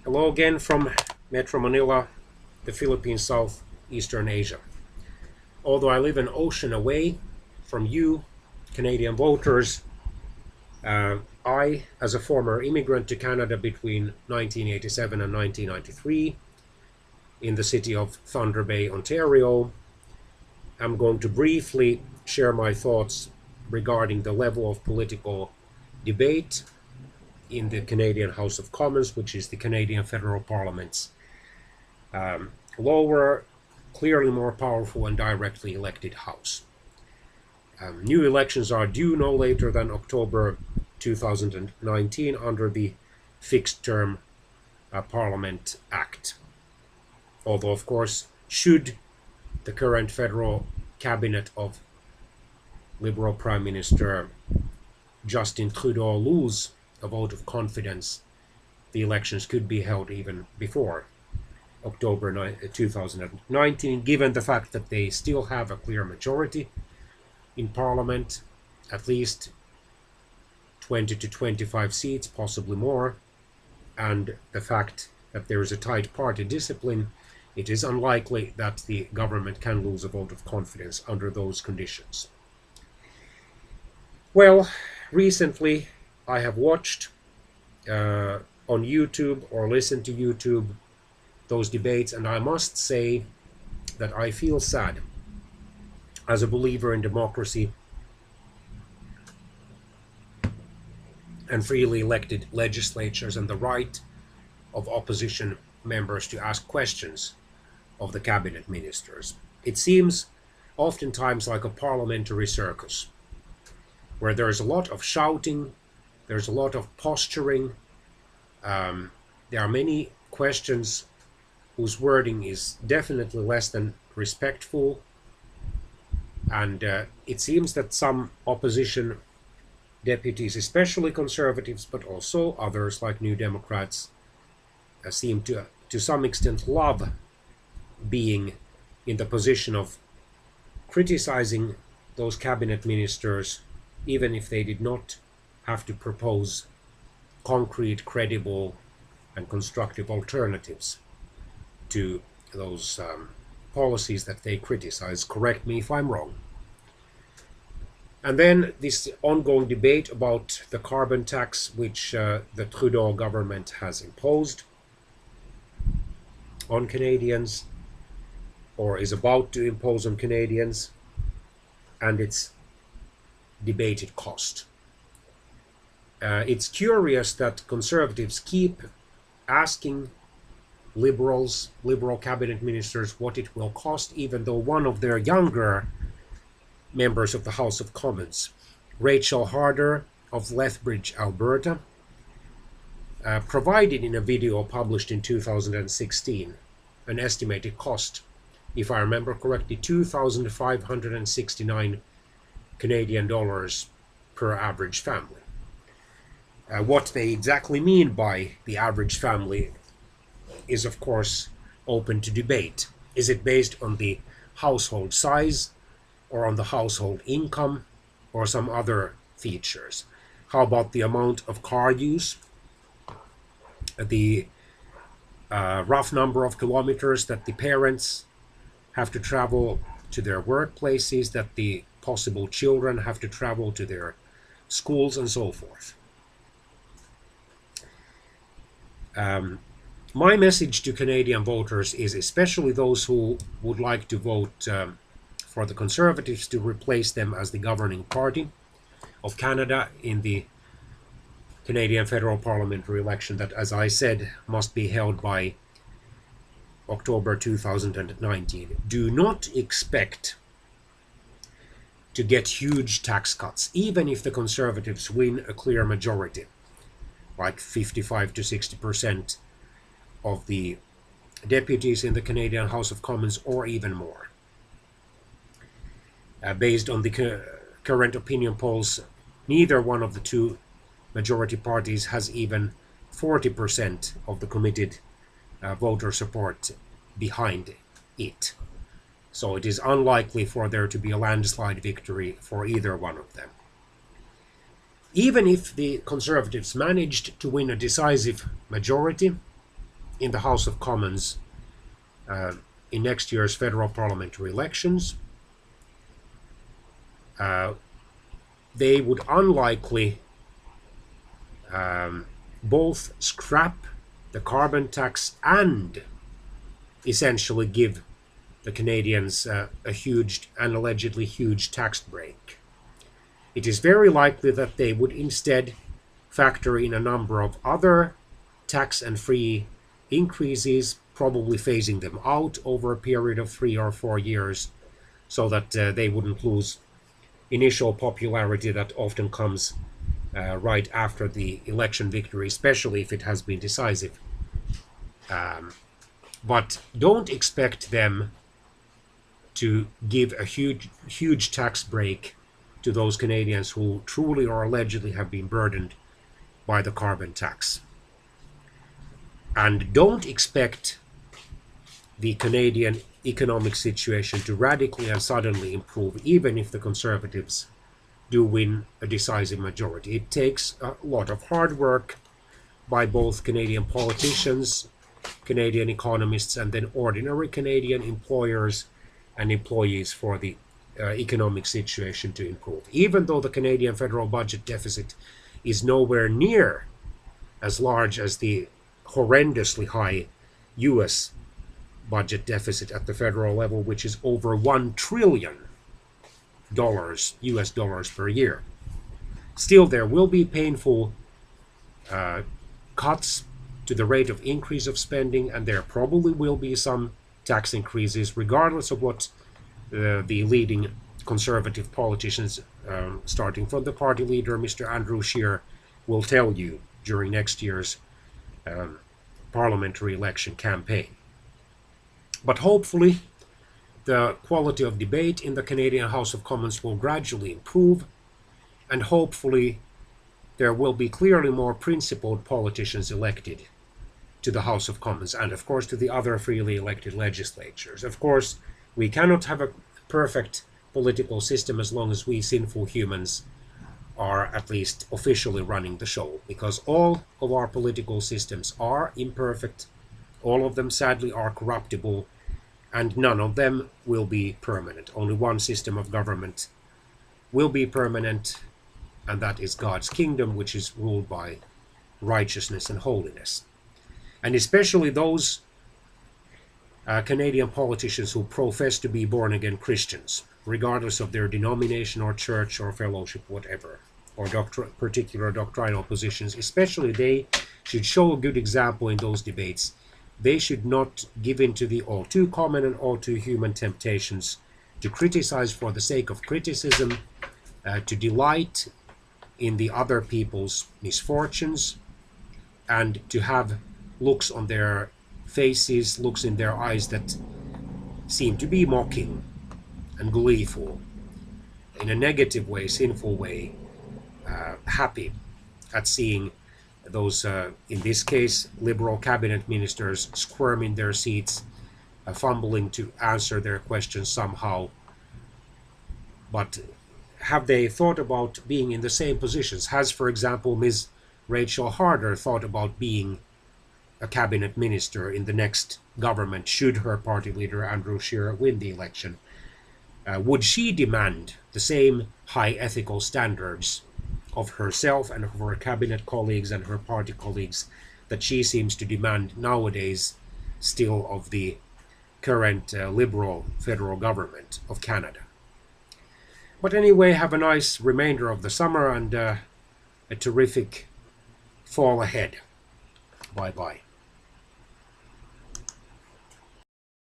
Hello again from Metro Manila, the Philippines, Southeastern Asia. Although I live an ocean away from you, Canadian voters, I, as a former immigrant to Canada between 1987 and 1993, in the city of Thunder Bay, Ontario, I'm going to briefly share my thoughts regarding the level of political debate in the Canadian House of Commons, which is the Canadian Federal Parliament's lower, clearly more powerful and directly elected House. New elections are due no later than October 2019 under the Fixed Term Parliament Act. Although, of course, should the current federal cabinet of Liberal Prime Minister Justin Trudeau lose a vote of confidence, the elections could be held even before October 2019, given the fact that they still have a clear majority in Parliament, at least 20 to 25 seats, possibly more, and the fact that there is a tight party discipline. It is unlikely that the government can lose a vote of confidence under those conditions. Well, recently I have watched on YouTube or listened to YouTube those debates, and I must say that I feel sad as a believer in democracy and freely elected legislatures and the right of opposition members to ask questions of the cabinet ministers. It seems oftentimes like a parliamentary circus, where there's a lot of shouting, there's a lot of posturing, there are many questions whose wording is definitely less than respectful, and it seems that some opposition deputies, especially Conservatives, but also others like New Democrats, seem to some extent love being in the position of criticizing those cabinet ministers, even if they did not have to propose concrete, credible, and constructive alternatives to those policies that they criticize. Correct me if I'm wrong. And then this ongoing debate about the carbon tax, which the Trudeau government has imposed on Canadians, or is about to impose on Canadians, and its debated cost. It's curious that Conservatives keep asking Liberal cabinet ministers what it will cost, even though one of their younger members of the House of Commons, Rachel Harder of Lethbridge, Alberta, provided in a video published in 2016 an estimated cost, if I remember correctly, 2,569 Canadian dollars per average family. What they exactly mean by the average family is, of course, open to debate. Is it based on the household size, or on the household income, or some other features? How about the amount of car use, the rough number of kilometers that the parents have to travel to their workplaces, that the possible children have to travel to their schools, and so forth? My message to Canadian voters is, especially those who would like to vote for the Conservatives to replace them as the governing party of Canada in the Canadian federal parliamentary election that, as I said, must be held by October 2019. Do not expect to get huge tax cuts, even if the Conservatives win a clear majority, like 55 to 60% of the deputies in the Canadian House of Commons, or even more. Based on the current opinion polls, neither one of the two majority parties has even 40% of the committed voter support behind it. So it is unlikely for there to be a landslide victory for either one of them. Even if the Conservatives managed to win a decisive majority, in the House of Commons in next year's federal parliamentary elections, they would unlikely both scrap the carbon tax and essentially give the Canadians a huge and allegedly huge tax break. It is very likely that they would instead factor in a number of other tax and free increases, probably phasing them out over a period of 3 or 4 years, so that they wouldn't lose initial popularity that often comes right after the election victory, especially if it has been decisive. But don't expect them to give a huge tax break to those Canadians who truly or allegedly have been burdened by the carbon tax. And don't expect the Canadian economic situation to radically and suddenly improve, even if the Conservatives do win a decisive majority. It takes a lot of hard work by both Canadian politicians, Canadian economists, and then ordinary Canadian employers and employees for the economic situation to improve. Even though the Canadian federal budget deficit is nowhere near as large as the horrendously high US budget deficit at the federal level, which is over $1 trillion US dollars per year. Still, there will be painful cuts to the rate of increase of spending, and there probably will be some tax increases, regardless of what the leading Conservative politicians, starting from the party leader, Mr. Andrew Scheer, will tell you during next year's parliamentary election campaign. But hopefully, the quality of debate in the Canadian House of Commons will gradually improve, and hopefully there will be clearly more principled politicians elected to the House of Commons, and of course to the other freely elected legislatures. Of course, we cannot have a perfect political system as long as we sinful humans are at least officially running the show, because all of our political systems are imperfect, all of them sadly are corruptible, and none of them will be permanent. Only one system of government will be permanent, and that is God's kingdom, which is ruled by righteousness and holiness. And especially those Canadian politicians who profess to be born-again Christians, regardless of their denomination or church or fellowship, whatever, or particular doctrinal positions, especially they should show a good example in those debates. They should not give in to the all too common and all too human temptations to criticize for the sake of criticism, to delight in the other people's misfortunes, and to have looks on their faces, looks in their eyes that seem to be mocking and gleeful, in a negative way, sinful way, happy at seeing those, in this case, Liberal cabinet ministers squirm in their seats, fumbling to answer their questions somehow. But have they thought about being in the same positions? Has, for example, Ms. Rachel Harder thought about being a cabinet minister in the next government should her party leader Andrew Scheer win the election? Would she demand the same high ethical standards of herself and of her cabinet colleagues and her party colleagues that she seems to demand nowadays still of the current Liberal federal government of Canada? But anyway, have a nice remainder of the summer and a terrific fall ahead. Bye-bye.